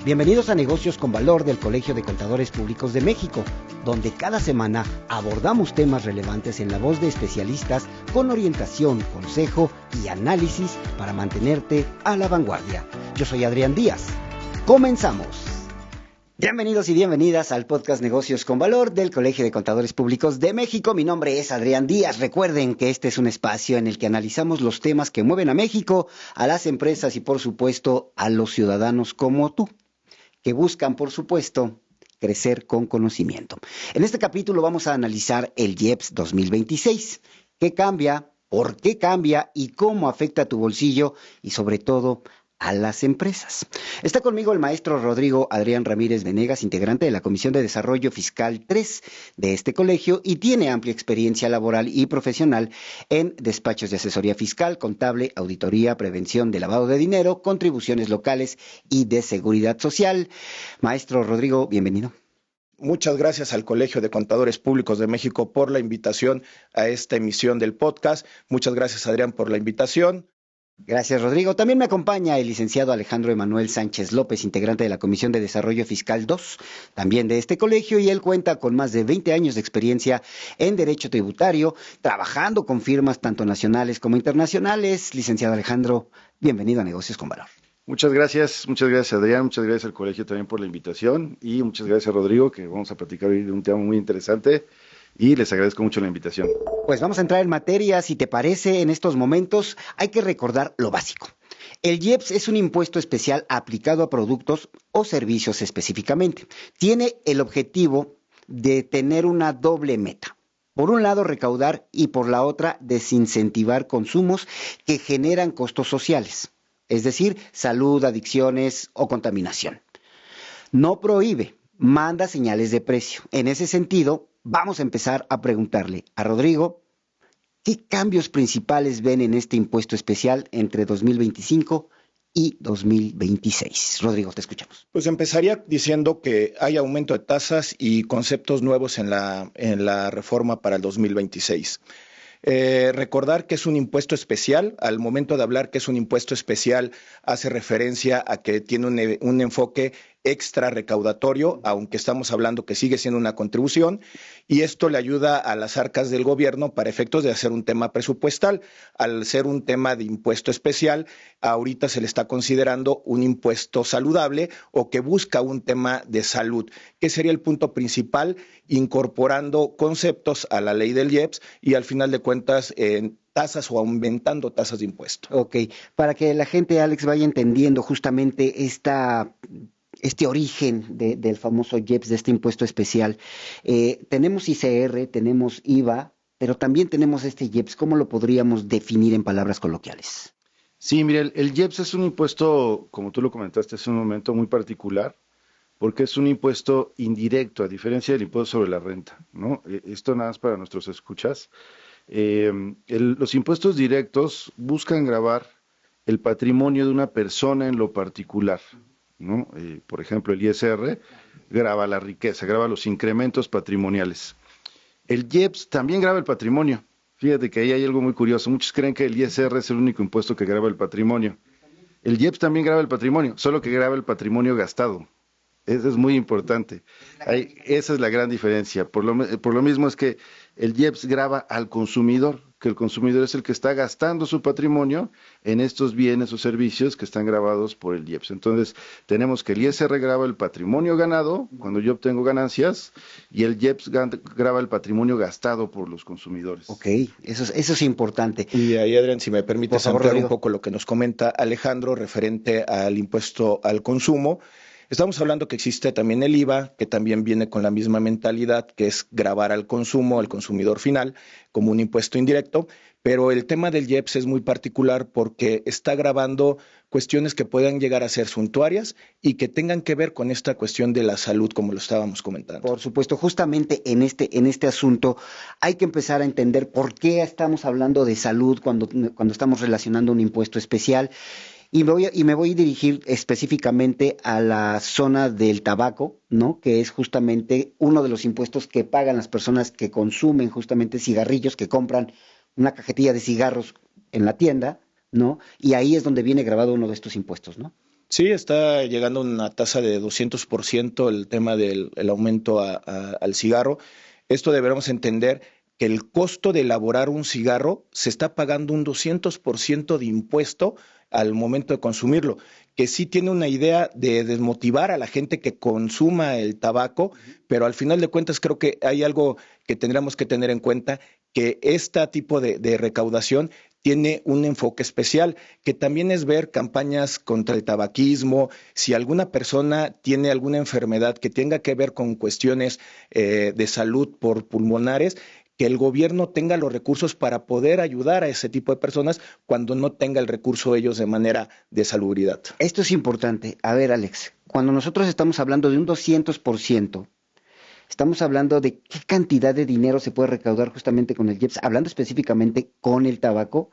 Bienvenidos a Negocios con Valor del Colegio de Contadores Públicos de México, donde cada semana abordamos temas relevantes en la voz de especialistas con orientación, consejo y análisis para mantenerte a la vanguardia. Yo soy Adrián Díaz. ¡Comenzamos! Bienvenidos y bienvenidas al podcast Negocios con Valor del Colegio de Contadores Públicos de México. Mi nombre es Adrián Díaz. Recuerden que este es un espacio en el que analizamos los temas que mueven a México, a las empresas y, por supuesto, a los ciudadanos como tú, que buscan, por supuesto, crecer con conocimiento. En este capítulo vamos a analizar el IEPS 2026. ¿Qué cambia? ¿Por qué cambia? ¿Y cómo afecta a tu bolsillo? Y sobre todo, a las empresas. Está conmigo el maestro Rodrigo Adrián Ramírez Venegas, integrante de la Comisión de Desarrollo Fiscal 3 de este colegio y tiene amplia experiencia laboral y profesional en despachos de asesoría fiscal, contable, auditoría, prevención de lavado de dinero, contribuciones locales y de seguridad social. Maestro Rodrigo, bienvenido. Muchas gracias al Colegio de Contadores Públicos de México por la invitación a esta emisión del podcast. Muchas gracias, Adrián, por la invitación. Gracias, Rodrigo. También me acompaña el licenciado Alejandro Emanuel Sánchez López, integrante de la Comisión de Desarrollo Fiscal 2, también de este colegio, y él cuenta con más de 20 años de experiencia en Derecho Tributario, trabajando con firmas tanto nacionales como internacionales. Licenciado Alejandro, bienvenido a Negocios con Valor. Muchas gracias Adrián, muchas gracias al colegio también por la invitación y muchas gracias Rodrigo, que vamos a platicar hoy de un tema muy interesante. Y les agradezco mucho la invitación. Pues vamos a entrar en materia, si te parece, en estos momentos hay que recordar lo básico. El IEPS es un impuesto especial aplicado a productos o servicios específicamente. Tiene el objetivo de tener una doble meta. Por un lado, recaudar y por la otra, desincentivar consumos que generan costos sociales, es decir, salud, adicciones o contaminación. No prohíbe, manda señales de precio. En ese sentido, vamos a empezar a preguntarle a Rodrigo, ¿qué cambios principales ven en este impuesto especial entre 2025 y 2026? Rodrigo, te escuchamos. Pues empezaría diciendo que hay aumento de tasas y conceptos nuevos en la reforma para el 2026. Recordar que es un impuesto especial. Al momento de hablar que es un impuesto especial, hace referencia a que tiene un enfoque extra recaudatorio, aunque estamos hablando que sigue siendo una contribución, y esto le ayuda a las arcas del gobierno para efectos de hacer un tema presupuestal. Al ser un tema de impuesto especial, ahorita se le está considerando un impuesto saludable o que busca un tema de salud, que sería el punto principal, incorporando conceptos a la ley del IEPS y al final de cuentas tasas o aumentando tasas de impuesto. Ok, para que la gente, Alex, vaya entendiendo justamente este origen del famoso IEPS, de este impuesto especial. Tenemos ICR, tenemos IVA, pero también tenemos este IEPS. ¿Cómo lo podríamos definir en palabras coloquiales? Sí, mire, el IEPS es un impuesto, como tú lo comentaste hace un momento, muy particular, porque es un impuesto indirecto, a diferencia del impuesto sobre la renta, ¿no? Esto nada más para nuestros escuchas. Los impuestos directos buscan gravar el patrimonio de una persona en lo particular, ¿no? Por ejemplo, el ISR grava la riqueza, grava los incrementos patrimoniales. El IEPS también grava el patrimonio. Fíjate que ahí hay algo muy curioso. Muchos creen que el ISR es el único impuesto que grava el patrimonio. El IEPS también grava el patrimonio, solo que grava el patrimonio gastado. Eso es muy importante. Esa es la gran diferencia. Por lo mismo es que el IEPS grava al consumidor, que el consumidor es el que está gastando su patrimonio en estos bienes o servicios que están gravados por el IEPS. Entonces, tenemos que el ISR grava el patrimonio ganado cuando yo obtengo ganancias y el IEPS grava el patrimonio gastado por los consumidores. Ok, eso es importante. Y ahí, Adrián, si me permites ampliar un poco lo que nos comenta Alejandro referente al impuesto al consumo. Estamos hablando que existe también el IVA, que también viene con la misma mentalidad, que es gravar al consumo, al consumidor final, como un impuesto indirecto, pero el tema del IEPS es muy particular porque está gravando cuestiones que puedan llegar a ser suntuarias y que tengan que ver con esta cuestión de la salud, como lo estábamos comentando. Por supuesto, justamente en este asunto hay que empezar a entender por qué estamos hablando de salud cuando estamos relacionando un impuesto especial. Y me voy a dirigir específicamente a la zona del tabaco, ¿no? Que es justamente uno de los impuestos que pagan las personas que consumen justamente cigarrillos, que compran una cajetilla de cigarros en la tienda, ¿no? Y ahí es donde viene grabado uno de estos impuestos, ¿no? Sí, está llegando a una tasa de 200% el tema del aumento al cigarro. Esto deberemos entender que el costo de elaborar un cigarro se está pagando un 200% de impuesto al momento de consumirlo, que sí tiene una idea de desmotivar a la gente que consuma el tabaco, pero al final de cuentas creo que hay algo que tendríamos que tener en cuenta, que este tipo de recaudación tiene un enfoque especial, que también es ver campañas contra el tabaquismo, si alguna persona tiene alguna enfermedad que tenga que ver con cuestiones de salud por pulmonares, que el gobierno tenga los recursos para poder ayudar a ese tipo de personas cuando no tenga el recurso ellos de manera de salubridad. Esto es importante. A ver, Alex, cuando nosotros estamos hablando de un 200%, estamos hablando de qué cantidad de dinero se puede recaudar justamente con el IEPS, hablando específicamente con el tabaco.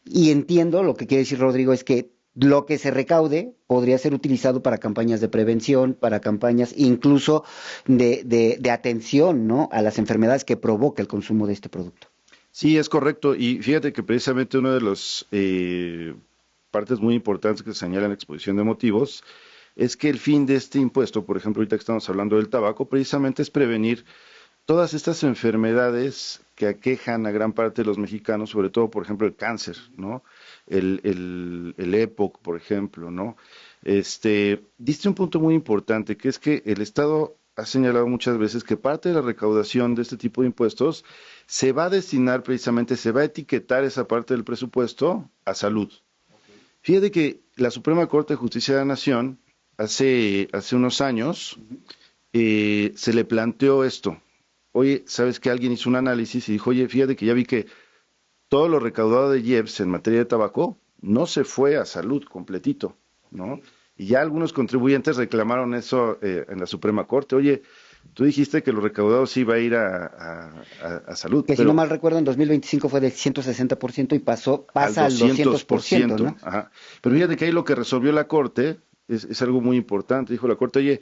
Y entiendo lo que quiere decir Rodrigo, es que lo que se recaude podría ser utilizado para campañas de prevención, para campañas incluso de atención, ¿no?, a las enfermedades que provoca el consumo de este producto. Sí, es correcto. Y fíjate que precisamente una de las partes muy importantes que se señala en la exposición de motivos es que el fin de este impuesto, por ejemplo, ahorita que estamos hablando del tabaco, precisamente es prevenir todas estas enfermedades que aquejan a gran parte de los mexicanos, sobre todo, por ejemplo, el cáncer, ¿no? El EPOC, por ejemplo, ¿no? Diste un punto muy importante, que es que el Estado ha señalado muchas veces que parte de la recaudación de este tipo de impuestos se va a destinar precisamente, se va a etiquetar esa parte del presupuesto a salud. Fíjate que la Suprema Corte de Justicia de la Nación, hace unos años, se le planteó esto. Oye, ¿sabes que alguien hizo un análisis y dijo, oye, fíjate que ya vi que todo lo recaudado de IEPS en materia de tabaco no se fue a salud completito, ¿no? Y ya algunos contribuyentes reclamaron eso en la Suprema Corte. Oye, tú dijiste que lo recaudado sí iba a ir a salud. Que pero si no mal recuerdo, en 2025 fue del 160% y pasa al 200%, ¿no? Ajá. Pero fíjate que ahí lo que resolvió la Corte es algo muy importante. Dijo la Corte, oye,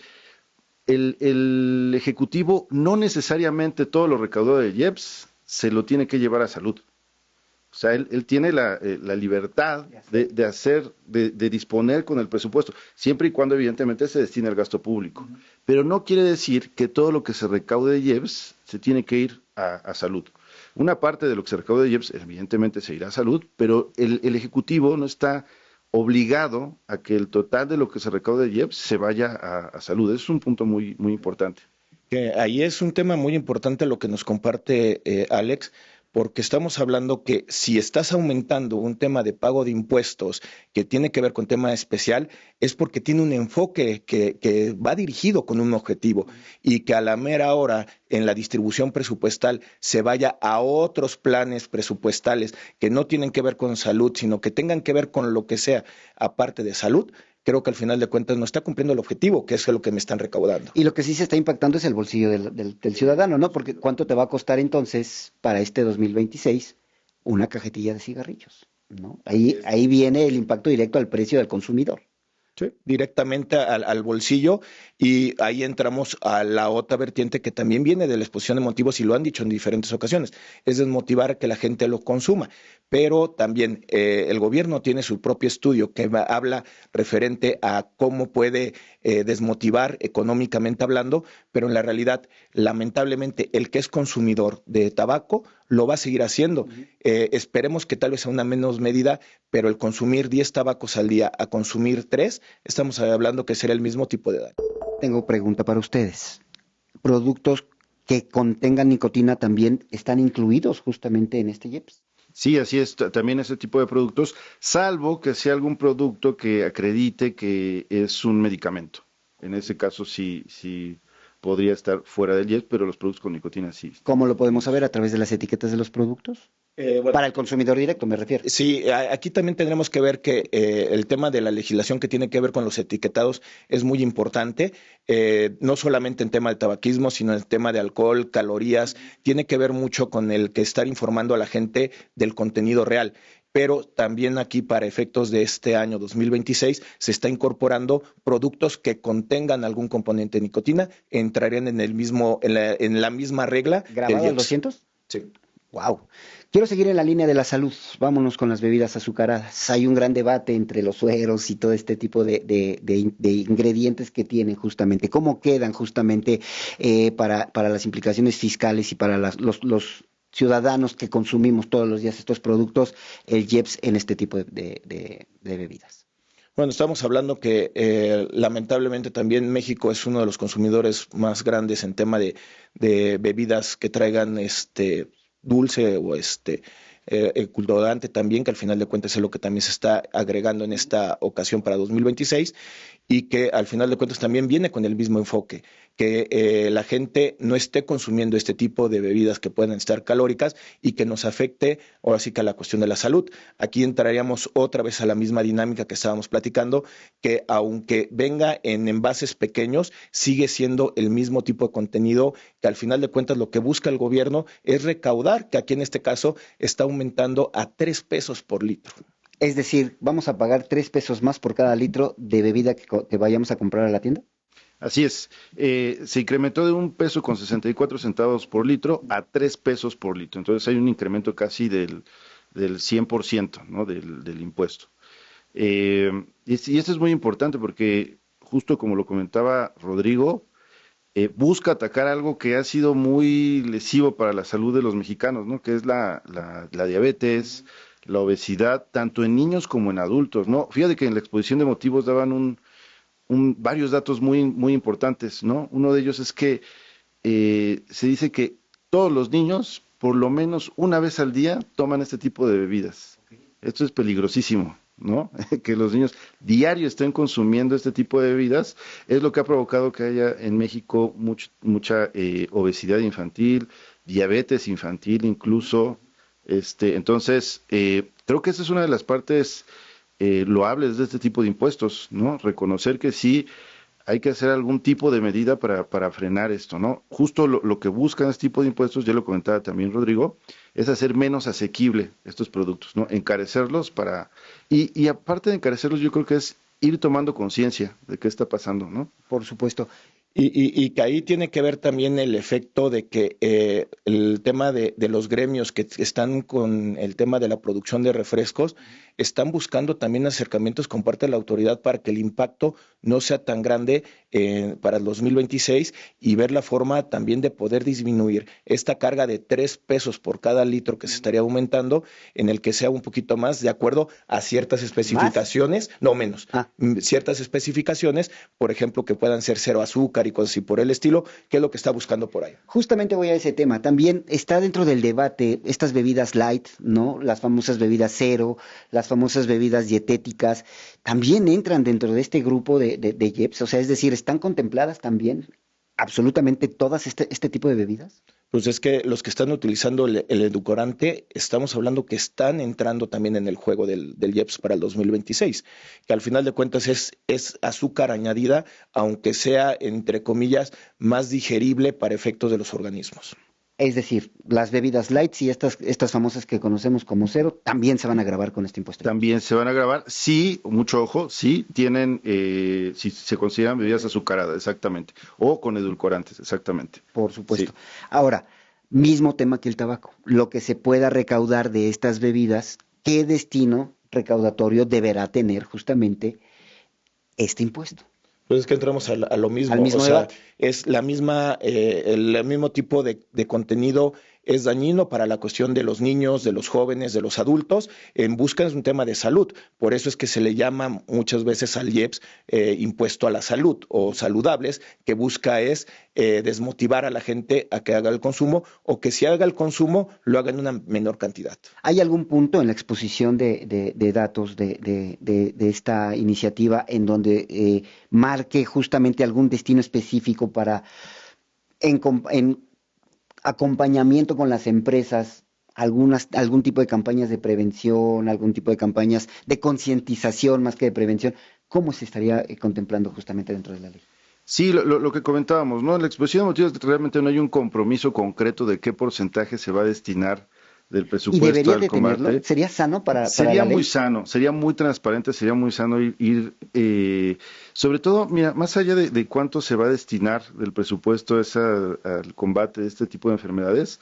el Ejecutivo no necesariamente todo lo recaudado de IEPS se lo tiene que llevar a salud. O sea, él tiene la libertad de disponer con el presupuesto, siempre y cuando evidentemente se destine al gasto público. Pero no quiere decir que todo lo que se recaude de IEPS se tiene que ir a salud. Una parte de lo que se recaude de IEPS evidentemente se irá a salud, pero el Ejecutivo no está obligado a que el total de lo que se recaude de IEPS se vaya a salud. Eso es un punto muy, muy importante. Que ahí es un tema muy importante lo que nos comparte Alex, porque estamos hablando que si estás aumentando un tema de pago de impuestos que tiene que ver con tema especial, es porque tiene un enfoque que va dirigido con un objetivo y que a la mera hora en la distribución presupuestal se vaya a otros planes presupuestales que no tienen que ver con salud, sino que tengan que ver con lo que sea aparte de salud. Creo que al final de cuentas no está cumpliendo el objetivo, que es lo que me están recaudando. Y lo que sí se está impactando es el bolsillo del ciudadano, ¿no? Porque ¿cuánto te va a costar entonces para este 2026 una cajetilla de cigarrillos? ¿No? Ahí viene el impacto directo al precio del consumidor. Sí, directamente al bolsillo, y ahí entramos a la otra vertiente que también viene de la exposición de motivos y lo han dicho en diferentes ocasiones, es desmotivar a que la gente lo consuma, pero también el gobierno tiene su propio estudio que habla referente a cómo puede desmotivar económicamente hablando, pero en la realidad, lamentablemente, el que es consumidor de tabaco lo va a seguir haciendo. Esperemos que tal vez a una menos medida, pero el consumir 10 tabacos al día a consumir 3, estamos hablando que será el mismo tipo de daño. Tengo pregunta para ustedes. ¿Productos que contengan nicotina también están incluidos justamente en este IEPS? Sí, así es, también ese tipo de productos, salvo que sea algún producto que acredite que es un medicamento. En ese caso sí podría estar fuera del IEPS, pero los productos con nicotina sí. ¿Cómo lo podemos saber? ¿A través de las etiquetas de los productos? Bueno, Para el consumidor directo, me refiero. sí, aquí también tendremos que ver que el tema de la legislación que tiene que ver con los etiquetados es muy importante, no solamente en tema de tabaquismo, sino en el tema de alcohol, calorías, tiene que ver mucho con el que estar informando a la gente del contenido real. Pero también aquí para efectos de este año 2026 se está incorporando productos que contengan algún componente de nicotina, entrarían en la misma regla. ¿Grabado al 200? Sí. Wow. Quiero seguir en la línea de la salud. Vámonos con las bebidas azucaradas. Hay un gran debate entre los sueros y todo este tipo de ingredientes que tienen justamente. ¿Cómo quedan justamente para las implicaciones fiscales y para los ciudadanos que consumimos todos los días estos productos, el IEPS en este tipo de bebidas? Bueno, estamos hablando que lamentablemente también México es uno de los consumidores más grandes en tema de bebidas que traigan dulce o edulcorante también, que al final de cuentas es lo que también se está agregando en esta ocasión para 2026 y que al final de cuentas también viene con el mismo enfoque, que la gente no esté consumiendo este tipo de bebidas que puedan estar calóricas y que nos afecte ahora sí que a la cuestión de la salud. Aquí entraríamos otra vez a la misma dinámica que estábamos platicando, que aunque venga en envases pequeños, sigue siendo el mismo tipo de contenido que al final de cuentas lo que busca el gobierno es recaudar, que aquí en este caso está aumentando a 3 pesos por litro. Es decir, ¿vamos a pagar 3 pesos más por cada litro de bebida que vayamos a comprar a la tienda? Así es, se incrementó de 1 peso con 64 centavos por litro a 3 pesos por litro. Entonces hay un incremento casi del 100%, ¿no? del impuesto. Y esto es muy importante porque, justo como lo comentaba Rodrigo, busca atacar algo que ha sido muy lesivo para la salud de los mexicanos, ¿no? Que es la diabetes, la obesidad, tanto en niños como en adultos, ¿no? Fíjate que en la exposición de motivos daban varios datos muy importantes, ¿no? Uno de ellos es que se dice que todos los niños, por lo menos una vez al día, toman este tipo de bebidas. Esto es peligrosísimo, ¿no? Que los niños diario estén consumiendo este tipo de bebidas es lo que ha provocado que haya en México mucha obesidad infantil, diabetes infantil incluso. Entonces, creo que esa es una de las partes loables de este tipo de impuestos, ¿no? Reconocer que sí hay que hacer algún tipo de medida para frenar esto, ¿no? Justo lo que buscan este tipo de impuestos, ya lo comentaba también Rodrigo, es hacer menos asequible estos productos, ¿no? Encarecerlos y aparte de encarecerlos, yo creo que es ir tomando conciencia de qué está pasando, ¿no? Por supuesto. Y que ahí tiene que ver también el efecto de que el tema de los gremios que están con el tema de la producción de refrescos, están buscando también acercamientos con parte de la autoridad para que el impacto no sea tan grande para el 2026 y ver la forma también de poder disminuir esta carga de 3 pesos por cada litro que se estaría aumentando, en el que sea un poquito más de acuerdo a ciertas especificaciones, no menos, ciertas especificaciones, por ejemplo, que puedan ser cero azúcar y cosas así por el estilo, que es lo que está buscando por ahí. Justamente voy a ese tema. También está dentro del debate estas bebidas light, ¿no? Las famosas bebidas cero, las famosas bebidas dietéticas, también entran dentro de este grupo de IEPS. O sea, es decir, ¿están contempladas también absolutamente todas este tipo de bebidas? Pues es que los que están utilizando el edulcorante, estamos hablando que están entrando también en el juego del IEPS para el 2026, que al final de cuentas es azúcar añadida, aunque sea, entre comillas, más digerible para efectos de los organismos. Es decir, las bebidas light y estas famosas que conocemos como cero también se van a grabar con este impuesto. También se van a grabar, sí, mucho ojo, sí, tienen, si se consideran bebidas azucaradas, exactamente, o con edulcorantes, exactamente. Por supuesto. Sí. Ahora, mismo tema que el tabaco. Lo que se pueda recaudar de estas bebidas, ¿qué destino recaudatorio deberá tener justamente este impuesto? Pues es que entramos a lo mismo, Al mismo o sea, debate. es la misma, el mismo tipo de contenido es dañino para la cuestión de los niños, de los jóvenes, de los adultos, en busca de un tema de salud. Por eso es que se le llama muchas veces al IEPS impuesto a la salud o saludables, que busca es desmotivar a la gente a que haga el consumo o que si haga el consumo lo haga en una menor cantidad. ¿Hay algún punto en la exposición de datos de esta iniciativa en donde marque justamente algún destino específico para en acompañamiento con las empresas, algún tipo de campañas de prevención, algún tipo de campañas de concientización más que de prevención? ¿Cómo se estaría contemplando justamente dentro de la ley? Sí, lo que comentábamos, ¿no? En la exposición de motivos realmente no hay un compromiso concreto de qué porcentaje se va a destinar del ¿Y presupuesto debería al de tenerlo? combate. ¿Sería sano para Sería la ley? muy sano, sería muy transparente, sería muy sano sobre todo, mira, más allá de cuánto se va a destinar del presupuesto al combate de este tipo de enfermedades,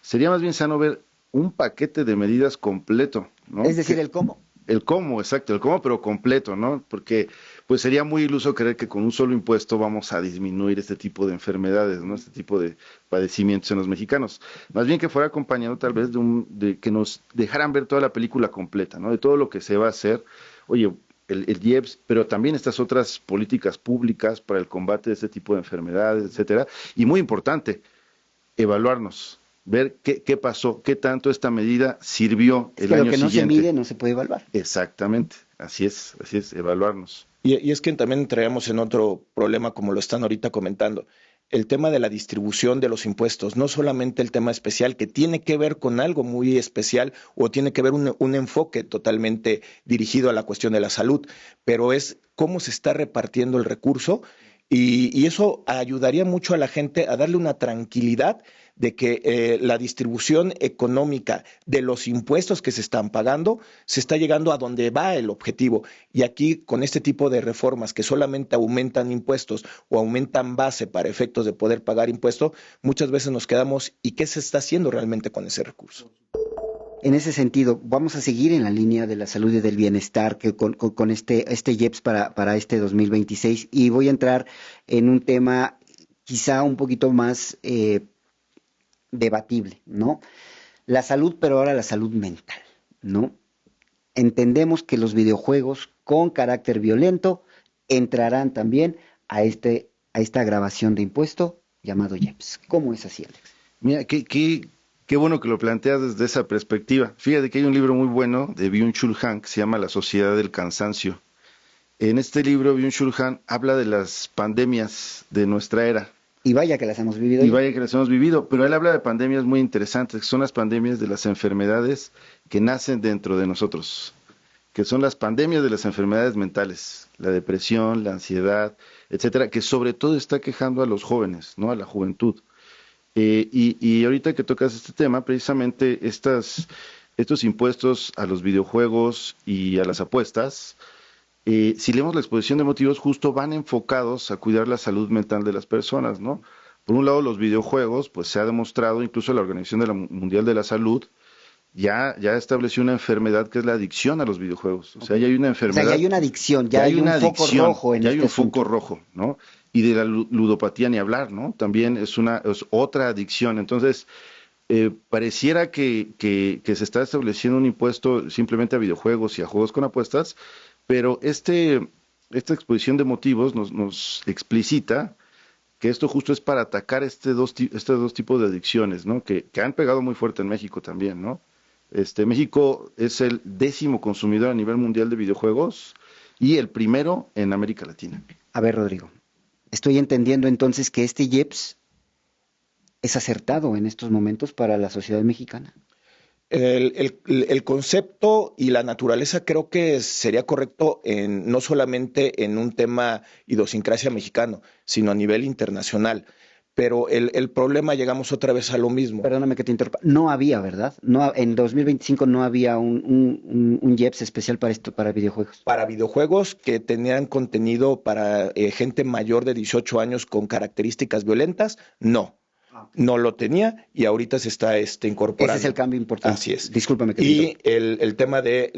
sería más bien sano ver un paquete de medidas completo, ¿no? Es decir, el cómo. El cómo, exacto, el cómo, pero completo, ¿no? Porque pues sería muy iluso creer que con un solo impuesto vamos a disminuir este tipo de enfermedades, ¿no? Este tipo de padecimientos en los mexicanos. Más bien que fuera acompañado tal vez de que nos dejaran ver toda la película completa, ¿no? De todo lo que se va a hacer. Oye, el IEPS, pero también estas otras políticas públicas para el combate de este tipo de enfermedades, etcétera. Y muy importante, evaluarnos, ver qué pasó, qué tanto esta medida sirvió Es el que lo año que no se siguiente. mide no se puede evaluar. Exactamente, así es, evaluarnos. Y es que también entraríamos en otro problema, como lo están ahorita comentando, el tema de la distribución de los impuestos, no solamente el tema especial, que tiene que ver con algo muy especial o tiene que ver un enfoque totalmente dirigido a la cuestión de la salud, pero es cómo se está repartiendo el recurso y eso ayudaría mucho a la gente a darle una tranquilidad de que la distribución económica de los impuestos que se están pagando se está llegando a donde va el objetivo. Y aquí, con este tipo de reformas que solamente aumentan impuestos o aumentan base para efectos de poder pagar impuestos, muchas veces nos quedamos, ¿y qué se está haciendo realmente con ese recurso? En ese sentido, vamos a seguir en la línea de la salud y del bienestar que con este IEPS para este 2026 y voy a entrar en un tema quizá un poquito más debatible, ¿no? La salud, pero ahora la salud mental, ¿no? Entendemos que los videojuegos con carácter violento entrarán también a esta grabación de impuesto llamado IEPS. ¿Cómo es así, Alex? Mira, qué bueno que lo planteas desde esa perspectiva. Fíjate que hay un libro muy bueno de Byung-Chul Han que se llama La Sociedad del Cansancio. En este libro, Byung-Chul Han habla de las pandemias de nuestra era. Y vaya que las hemos vivido. Y vaya que las hemos vivido, pero él habla de pandemias muy interesantes, que son las pandemias de las enfermedades que nacen dentro de nosotros, que son las pandemias de las enfermedades mentales, la depresión, la ansiedad, etcétera, que sobre todo está quejando a los jóvenes, ¿no? A la juventud. Y ahorita que tocas este tema, precisamente estos impuestos a los videojuegos y a las apuestas, si leemos la exposición de motivos, justo van enfocados a cuidar la salud mental de las personas, ¿no? Por un lado, los videojuegos, pues se ha demostrado, incluso la Organización Mundial de la Salud ya estableció una enfermedad que es la adicción a los videojuegos. O sea, ya hay una enfermedad. O sea, ya hay una adicción, ya hay un foco rojo en ya este hay un asunto. foco rojo, ¿no? Y de la ludopatía ni hablar, ¿no? También es otra adicción. Entonces, pareciera que se está estableciendo un impuesto simplemente a videojuegos y a juegos con apuestas, pero esta exposición de motivos nos explicita que esto justo es para atacar estos dos tipos de adicciones, ¿no? Que han pegado muy fuerte en México también, ¿no? México es el 10º consumidor a nivel mundial de videojuegos y el primero en América Latina. A ver, Rodrigo, estoy entendiendo entonces que este IEPS es acertado en estos momentos para la sociedad mexicana. El concepto y la naturaleza creo que sería correcto no solamente en un tema idiosincrasia mexicano, sino a nivel internacional. Pero el problema, llegamos otra vez a lo mismo. Perdóname que te interrumpa. No había, ¿verdad? No, en 2025 no había un IEPS especial para esto, para videojuegos. Para videojuegos que tenían contenido para gente mayor de 18 años con características violentas, no. No lo tenía y ahorita se está incorporando. Ese es el cambio importante. Así es. Discúlpame que te Y interrumpa. el tema de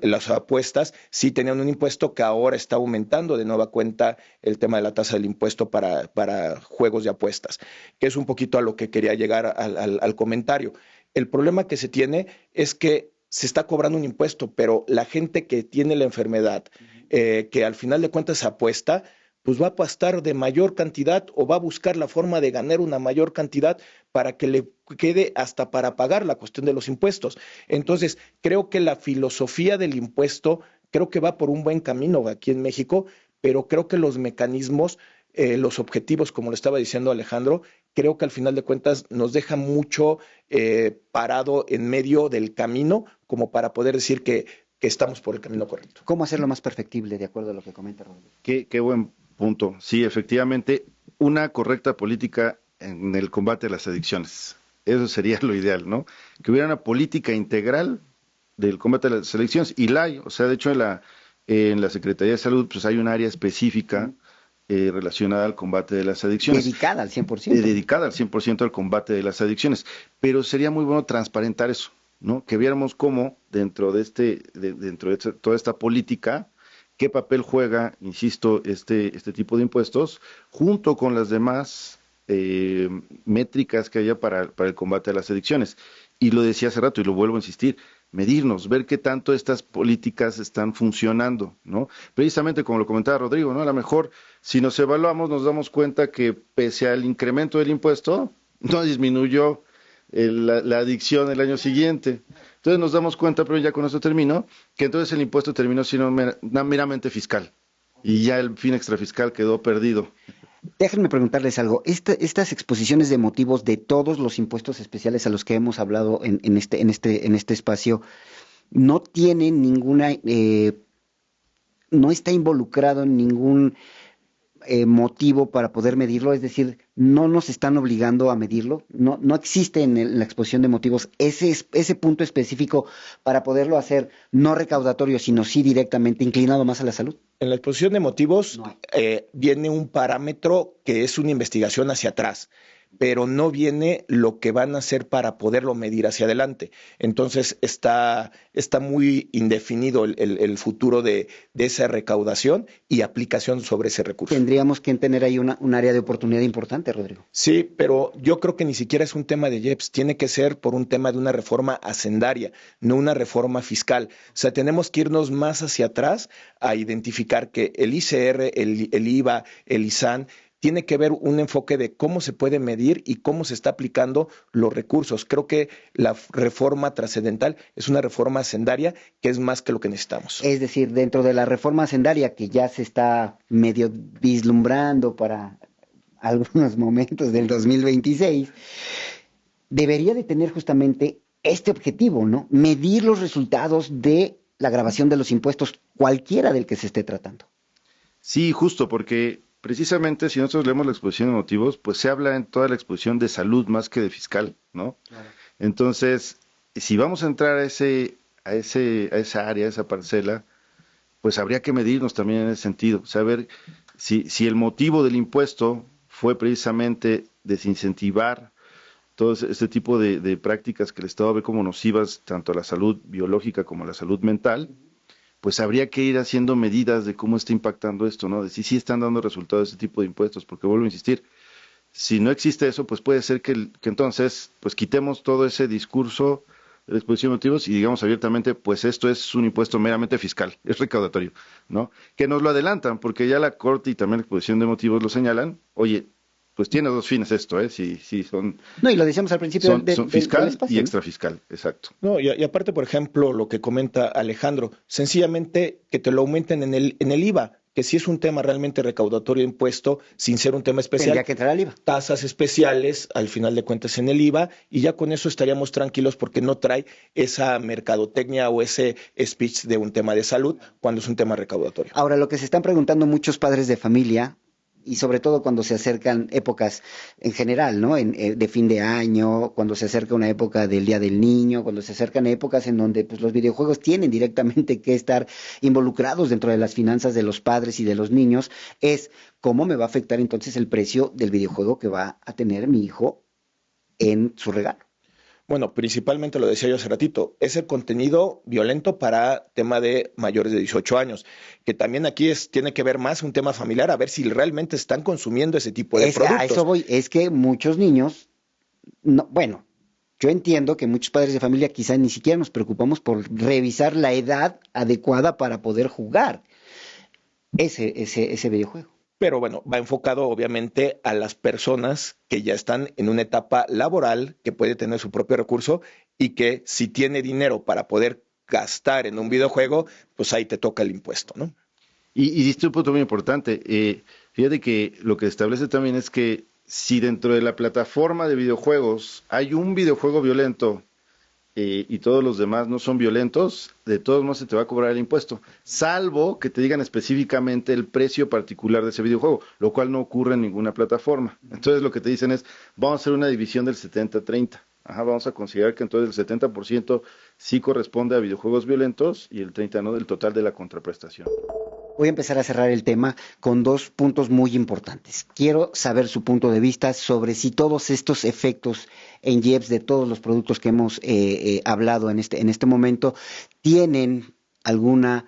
las apuestas, sí tenían un impuesto que ahora está aumentando de nueva cuenta el tema de la tasa del impuesto para juegos de apuestas, que es un poquito a lo que quería llegar al comentario. El problema que se tiene es que se está cobrando un impuesto, pero la gente que tiene la enfermedad, que al final de cuentas apuesta, pues va a apostar de mayor cantidad o va a buscar la forma de ganar una mayor cantidad para que le quede hasta para pagar la cuestión de los impuestos. Entonces, creo que la filosofía del impuesto, creo que va por un buen camino aquí en México, pero creo que los mecanismos, los objetivos, como lo estaba diciendo Alejandro, creo que al final de cuentas nos deja mucho parado en medio del camino como para poder decir que estamos por el camino correcto. ¿Cómo hacerlo más perfectible, de acuerdo a lo que comenta Rodrigo? Qué buen punto. Sí, efectivamente, una correcta política en el combate a las adicciones. Eso sería lo ideal, ¿no? Que hubiera una política integral del combate a las adicciones. Y la hay, o sea, de hecho en la Secretaría de Salud pues hay un área específica relacionada al combate de las adicciones. Dedicada al 100%. Dedicada al 100% al combate de las adicciones. Pero sería muy bueno transparentar eso, ¿no? Que viéramos cómo dentro de toda esta política, qué papel juega, insisto, este tipo de impuestos, junto con las demás métricas que haya para el combate a las adicciones. Y lo decía hace rato y lo vuelvo a insistir, medirnos, ver qué tanto estas políticas están funcionando, ¿no? Precisamente como lo comentaba Rodrigo, ¿no? A lo mejor si nos evaluamos nos damos cuenta que pese al incremento del impuesto, no disminuyó la adicción el año siguiente. Entonces nos damos cuenta, pero ya con esto termino, que entonces el impuesto terminó siendo meramente fiscal y ya el fin extrafiscal quedó perdido. Déjenme preguntarles algo. Estas exposiciones de motivos de todos los impuestos especiales a los que hemos hablado en este espacio no tienen ninguna, no está involucrado en ningún motivo para poder medirlo, es decir, no nos están obligando a medirlo, no existe en la exposición de motivos ese punto específico para poderlo hacer no recaudatorio, sino sí directamente inclinado más a la salud. En la exposición de motivos viene un parámetro que es una investigación hacia atrás, pero no viene lo que van a hacer para poderlo medir hacia adelante. Entonces está muy indefinido el futuro de esa recaudación y aplicación sobre ese recurso. Tendríamos que tener ahí un área de oportunidad importante, Rodrigo. Sí, pero yo creo que ni siquiera es un tema de IEPS, tiene que ser por un tema de una reforma hacendaria, no una reforma fiscal. O sea, tenemos que irnos más hacia atrás a identificar que el ICR, el IVA, el ISAN, tiene que ver un enfoque de cómo se puede medir y cómo se está aplicando los recursos. Creo que la reforma trascendental es una reforma hacendaria que es más que lo que necesitamos. Es decir, dentro de la reforma hacendaria que ya se está medio vislumbrando para algunos momentos del 2026, debería de tener justamente este objetivo, ¿no? Medir los resultados de la grabación de los impuestos, cualquiera del que se esté tratando. Sí, justo, porque precisamente si nosotros leemos la exposición de motivos, pues se habla en toda la exposición de salud más que de fiscal, ¿no? Claro. Entonces, si vamos a entrar a esa área, a esa parcela, pues habría que medirnos también en ese sentido, saber si el motivo del impuesto fue precisamente desincentivar todo este tipo de prácticas que el Estado ve como nocivas tanto a la salud biológica como a la salud mental, pues habría que ir haciendo medidas de cómo está impactando esto, ¿no? De si sí están dando resultados ese tipo de impuestos, porque vuelvo a insistir, si no existe eso, pues puede ser que entonces pues quitemos todo ese discurso de la exposición de motivos y digamos abiertamente, pues esto es un impuesto meramente fiscal, es recaudatorio, ¿no? Que nos lo adelantan, porque ya la Corte y también la exposición de motivos lo señalan, oye, pues tiene dos fines esto, si son... No, y lo decíamos al principio son fiscal del espacio, y extrafiscal, exacto. No, y aparte, por ejemplo, lo que comenta Alejandro, sencillamente que te lo aumenten en el IVA, que si es un tema realmente recaudatorio de impuesto, sin ser un tema especial. Tendría que entrar al IVA. Tasas especiales, al final de cuentas, en el IVA, y ya con eso estaríamos tranquilos porque no trae esa mercadotecnia o ese speech de un tema de salud cuando es un tema recaudatorio. Ahora, lo que se están preguntando muchos padres de familia, y sobre todo cuando se acercan épocas en general, ¿no? De fin de año, cuando se acerca una época del Día del Niño, cuando se acercan épocas en donde pues, los videojuegos tienen directamente que estar involucrados dentro de las finanzas de los padres y de los niños, es cómo me va a afectar entonces el precio del videojuego que va a tener mi hijo en su regalo. Bueno, principalmente lo decía yo hace ratito, es el contenido violento para tema de mayores de 18 años, que también aquí tiene que ver más un tema familiar, a ver si realmente están consumiendo ese tipo de productos. A eso voy, es que muchos niños, bueno, yo entiendo que muchos padres de familia quizá ni siquiera nos preocupamos por revisar la edad adecuada para poder jugar ese videojuego. Pero bueno, va enfocado obviamente a las personas que ya están en una etapa laboral, que puede tener su propio recurso y que si tiene dinero para poder gastar en un videojuego, pues ahí te toca el impuesto, ¿no? Y diste un punto muy importante. Fíjate que lo que establece también es que si dentro de la plataforma de videojuegos hay un videojuego violento y todos los demás no son violentos, de todos modos se te va a cobrar el impuesto, salvo que te digan específicamente el precio particular de ese videojuego, lo cual no ocurre en ninguna plataforma. Entonces lo que te dicen es, vamos a hacer una división del 70-30. Vamos a considerar que entonces el 70% sí corresponde a videojuegos violentos y el 30% no del total de la contraprestación. Voy a empezar a cerrar el tema con dos puntos muy importantes. Quiero saber su punto de vista sobre si todos estos efectos en IEPS de todos los productos que hemos hablado en este momento tienen alguna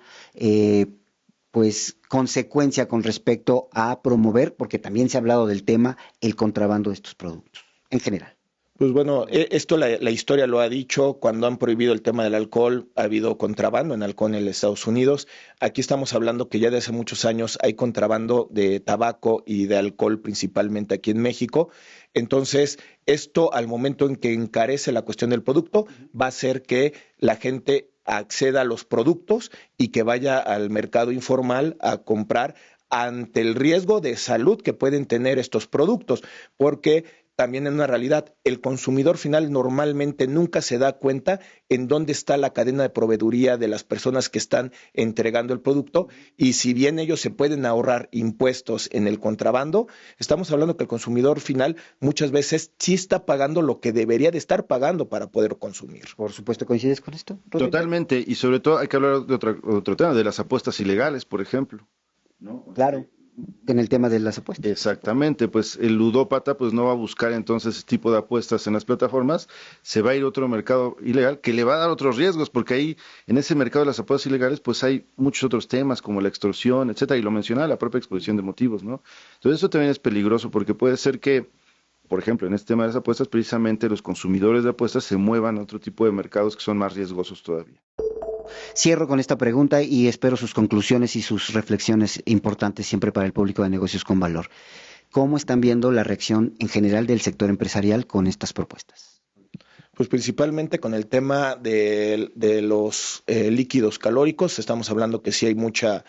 pues consecuencia con respecto a promover, porque también se ha hablado del tema, el contrabando de estos productos en general. Pues bueno, esto la historia lo ha dicho, cuando han prohibido el tema del alcohol, ha habido contrabando en alcohol en Estados Unidos. Aquí estamos hablando que ya desde hace muchos años hay contrabando de tabaco y de alcohol, principalmente aquí en México. Entonces, esto al momento en que encarece la cuestión del producto, va a hacer que la gente acceda a los productos y que vaya al mercado informal a comprar ante el riesgo de salud que pueden tener estos productos, porque también en una realidad, el consumidor final normalmente nunca se da cuenta en dónde está la cadena de proveeduría de las personas que están entregando el producto, y si bien ellos se pueden ahorrar impuestos en el contrabando, estamos hablando que el consumidor final muchas veces sí está pagando lo que debería de estar pagando para poder consumir. Por supuesto, ¿coincides con esto, Rodrigo? Totalmente, y sobre todo hay que hablar de otro tema, de las apuestas ilegales, por ejemplo, ¿no? Claro, en el tema de las apuestas. Exactamente, pues el ludópata pues no va a buscar entonces ese tipo de apuestas en las plataformas, se va a ir a otro mercado ilegal que le va a dar otros riesgos, porque ahí en ese mercado de las apuestas ilegales pues hay muchos otros temas como la extorsión, etcétera, y lo mencionaba la propia exposición de motivos, ¿no? Entonces eso también es peligroso porque puede ser que, por ejemplo, en este tema de las apuestas, precisamente los consumidores de apuestas se muevan a otro tipo de mercados que son más riesgosos todavía. Cierro con esta pregunta y espero sus conclusiones y sus reflexiones importantes siempre para el público de Negocios con Valor. ¿Cómo están viendo la reacción en general del sector empresarial con estas propuestas? Pues principalmente con el tema de los líquidos calóricos, estamos hablando que sí hay mucha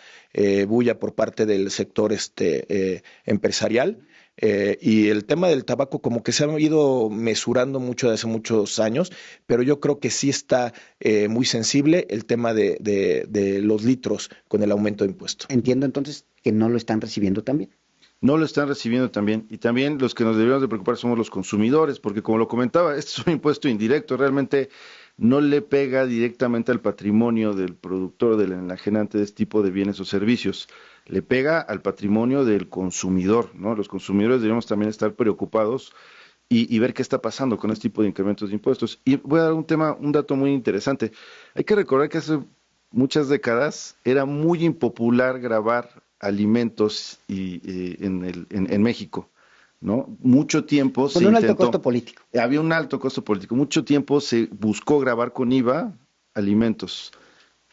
bulla por parte del sector empresarial. Y el tema del tabaco como que se ha ido mesurando mucho desde hace muchos años, pero yo creo que sí está muy sensible el tema de los litros con el aumento de impuestos. Entiendo entonces que no lo están recibiendo también. No lo están recibiendo también, y también los que nos deberíamos de preocupar somos los consumidores, porque como lo comentaba, este es un impuesto indirecto, realmente no le pega directamente al patrimonio del productor, del enajenante de este tipo de bienes o servicios, le pega al patrimonio del consumidor, ¿no? Los consumidores deberíamos también estar preocupados y ver qué está pasando con este tipo de incrementos de impuestos. Y voy a dar un dato muy interesante. Hay que recordar que hace muchas décadas era muy impopular grabar alimentos en México, ¿no? Mucho tiempo se Con un alto intentó, costo político. había un alto costo político, mucho tiempo se buscó grabar con IVA alimentos,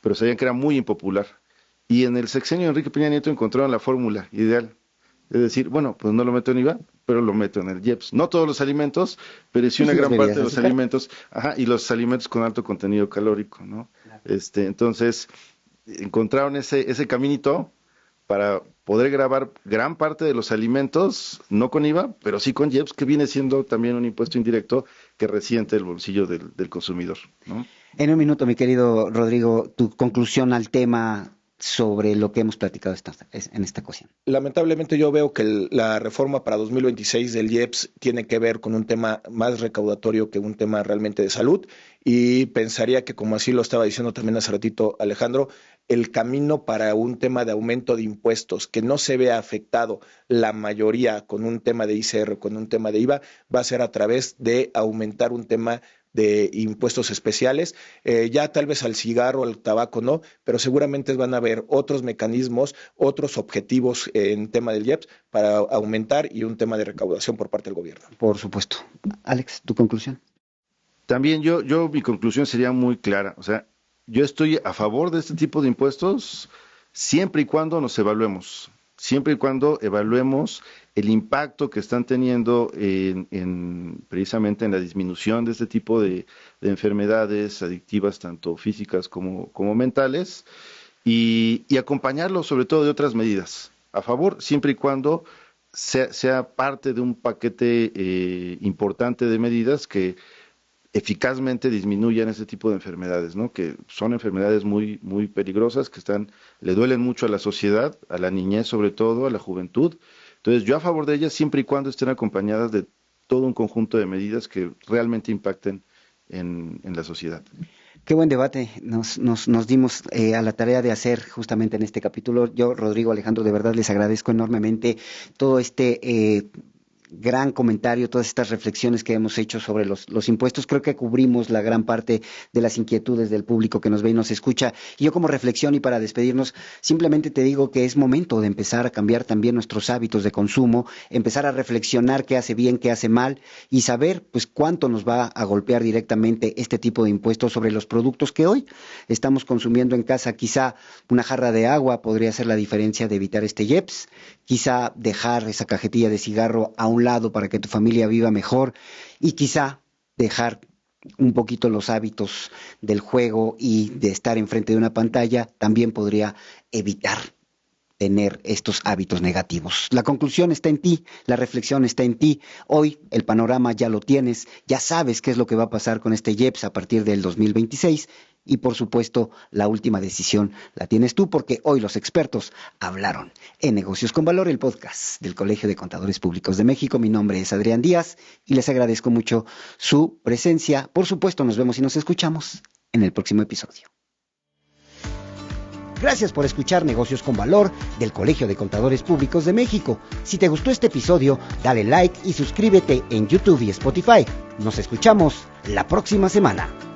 pero sabían que era muy impopular. Y en el sexenio de Enrique Peña Nieto encontraron la fórmula ideal, es decir, bueno, pues no lo meto en IVA, pero lo meto en el IEPS. No todos los alimentos, pero sí una gran parte de los alimentos, y los alimentos con alto contenido calórico, ¿no? Entonces, encontraron ese caminito para poder grabar gran parte de los alimentos, no con IVA, pero sí con IEPS, que viene siendo también un impuesto indirecto que resiente el bolsillo del consumidor, ¿no? En un minuto, mi querido Rodrigo, tu conclusión al tema sobre lo que hemos platicado en esta ocasión. Lamentablemente yo veo que la reforma para 2026 del IEPS tiene que ver con un tema más recaudatorio que un tema realmente de salud, y pensaría que, como así lo estaba diciendo también hace ratito Alejandro, el camino para un tema de aumento de impuestos que no se vea afectado la mayoría con un tema de ICR, con un tema de IVA, va a ser a través de aumentar un tema de impuestos especiales, ya tal vez al cigarro, al tabaco no, pero seguramente van a haber otros mecanismos, otros objetivos en tema del IEPS para aumentar, y un tema de recaudación por parte del gobierno. Por supuesto. Alex, tu conclusión. También mi conclusión sería muy clara, o sea, yo estoy a favor de este tipo de impuestos siempre y cuando nos evaluemos, siempre y cuando evaluemos el impacto que están teniendo precisamente en la disminución de este tipo de enfermedades adictivas, tanto físicas como mentales, y acompañarlo sobre todo de otras medidas. A favor, siempre y cuando sea parte de un paquete importante de medidas que eficazmente disminuyan ese tipo de enfermedades, ¿no? Que son enfermedades muy, muy peligrosas, que le duelen mucho a la sociedad, a la niñez sobre todo, a la juventud. Entonces, yo a favor de ellas siempre y cuando estén acompañadas de todo un conjunto de medidas que realmente impacten en la sociedad. Qué buen debate nos dimos a la tarea de hacer justamente en este capítulo. Yo, Rodrigo, Alejandro, de verdad les agradezco enormemente todo este gran comentario, todas estas reflexiones que hemos hecho sobre los impuestos. Creo que cubrimos la gran parte de las inquietudes del público que nos ve y nos escucha. Y yo como reflexión y para despedirnos, simplemente te digo que es momento de empezar a cambiar también nuestros hábitos de consumo, empezar a reflexionar qué hace bien, qué hace mal y saber pues cuánto nos va a golpear directamente este tipo de impuestos sobre los productos que hoy estamos consumiendo en casa. Quizá una jarra de agua podría ser la diferencia de evitar este IEPS, quizá dejar esa cajetilla de cigarro a un lado para que tu familia viva mejor y quizá dejar un poquito los hábitos del juego y de estar enfrente de una pantalla también podría evitar tener estos hábitos negativos. La conclusión está en ti, la reflexión está en ti. Hoy el panorama ya lo tienes, ya sabes qué es lo que va a pasar con este IEPS a partir del 2026 y por supuesto la última decisión la tienes tú porque hoy los expertos hablaron en Negocios con Valor, el podcast del Colegio de Contadores Públicos de México. Mi nombre es Adrián Díaz y les agradezco mucho su presencia. Por supuesto nos vemos y nos escuchamos en el próximo episodio. Gracias por escuchar Negocios con Valor del Colegio de Contadores Públicos de México. Si te gustó este episodio, dale like y suscríbete en YouTube y Spotify. Nos escuchamos la próxima semana.